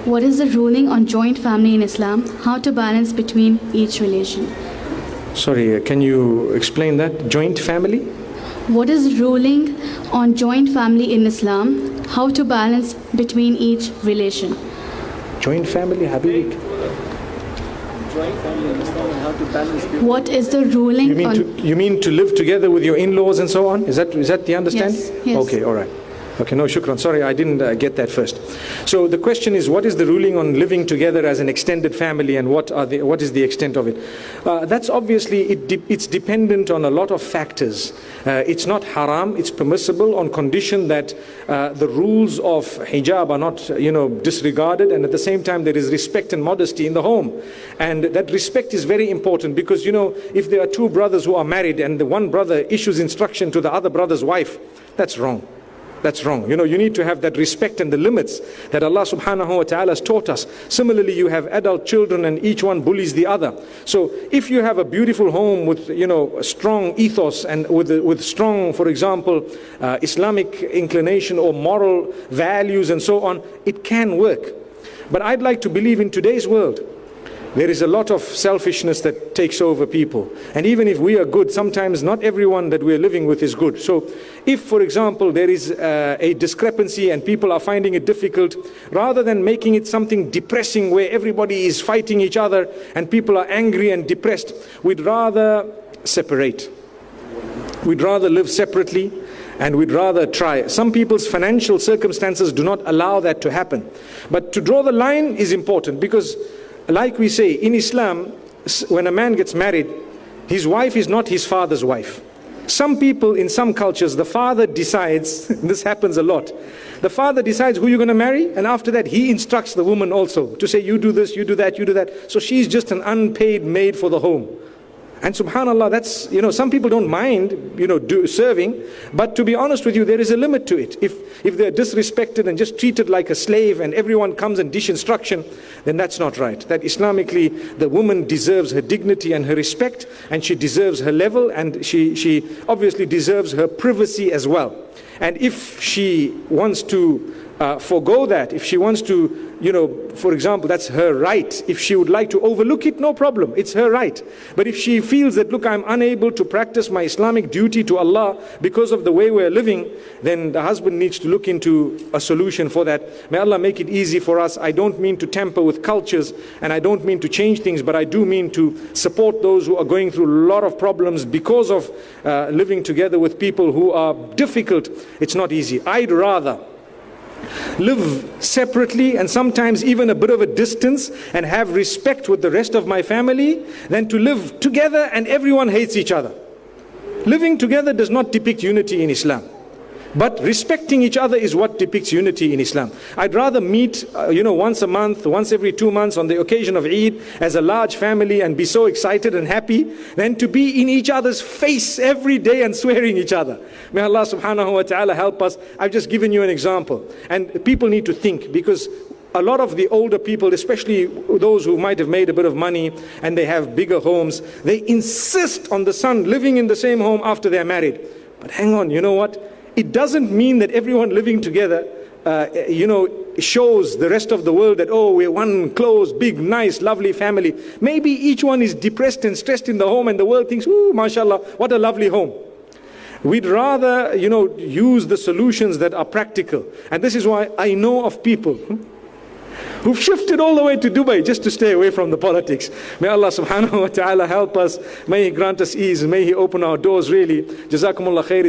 What is the ruling on joint family in Islam? How to balance between each relation? Sorry, can you explain that? Joint family? What is ruling on joint family in Islam? How to balance between each relation? Joint family, Habib? Joint family in Islam and how to balance between. What is the ruling You mean to live together with your in-laws and so on? Is that the understanding? Yes. Okay, all right. Okay, no, shukran. Sorry, I didn't get that first. So the question is, what is the ruling on living together as an extended family, and what is the extent of it? That's obviously, it's dependent on a lot of factors. It's not haram, it's permissible on condition that the rules of hijab are not, disregarded, and at the same time there is respect and modesty in the home. And that respect is very important because, if there are two brothers who are married and the one brother issues instruction to the other brother's wife, that's wrong. That's wrong. You need to have that respect and the limits that Allah subhanahu wa ta'ala has taught us. Similarly, you have adult children and each one bullies the other. So if you have a beautiful home with, a strong ethos and with strong, for example, Islamic inclination or moral values and so on, it can work. But I'd like to believe in today's world, there is a lot of selfishness that takes over people. And even if we are good, sometimes not everyone that we are living with is good. So if, for example, there is a discrepancy and people are finding it difficult, rather than making it something depressing where everybody is fighting each other and people are angry and depressed, we'd rather separate. We'd rather live separately, and we'd rather try. Some people's financial circumstances do not allow that to happen. But to draw the line is important because, like we say, in Islam, when a man gets married, his wife is not his father's wife. Some people, in some cultures, the father decides, this happens a lot, the father decides who you're going to marry, and after that he instructs the woman also to say, you do this, you do that, you do that. So she's just an unpaid maid for the home. And subhanAllah, that's, some people don't mind, serving, but to be honest with you, there is a limit to it. If they're disrespected and just treated like a slave and everyone comes and dish instruction, then that's not right. That Islamically, the woman deserves her dignity and her respect, and she deserves her level, and she obviously deserves her privacy as well. And if she wants to forego that, if she wants to, for example, that's her right. If she would like to overlook it, no problem, it's her right. But if she feels that, look, I'm unable to practice my Islamic duty to Allah because of the way we're living, then the husband needs to look into a solution for that. May Allah make it easy for us. I don't mean to tamper with cultures, and I don't mean to change things, but I do mean to support those who are going through a lot of problems because of living together with people who are difficult. It's not easy. I'd rather live separately and sometimes even a bit of a distance and have respect with the rest of my family than to live together and everyone hates each other. Living together does not depict unity in Islam. But respecting each other is what depicts unity in Islam. I'd rather meet, once a month, once every 2 months on the occasion of Eid as a large family and be so excited and happy than to be in each other's face every day and swearing each other. May Allah subhanahu wa ta'ala help us. I've just given you an example. And people need to think, because a lot of the older people, especially those who might have made a bit of money and they have bigger homes, they insist on the son living in the same home after they're married. But hang on, you know what? It doesn't mean that everyone living together, shows the rest of the world that, oh, we're one close, big, nice, lovely family. Maybe each one is depressed and stressed in the home and the world thinks, ooh, mashallah, what a lovely home. We'd rather, use the solutions that are practical. And this is why I know of people who've shifted all the way to Dubai just to stay away from the politics. May Allah subhanahu wa ta'ala help us. May He grant us ease. May He open our doors really. Jazakumullah khair.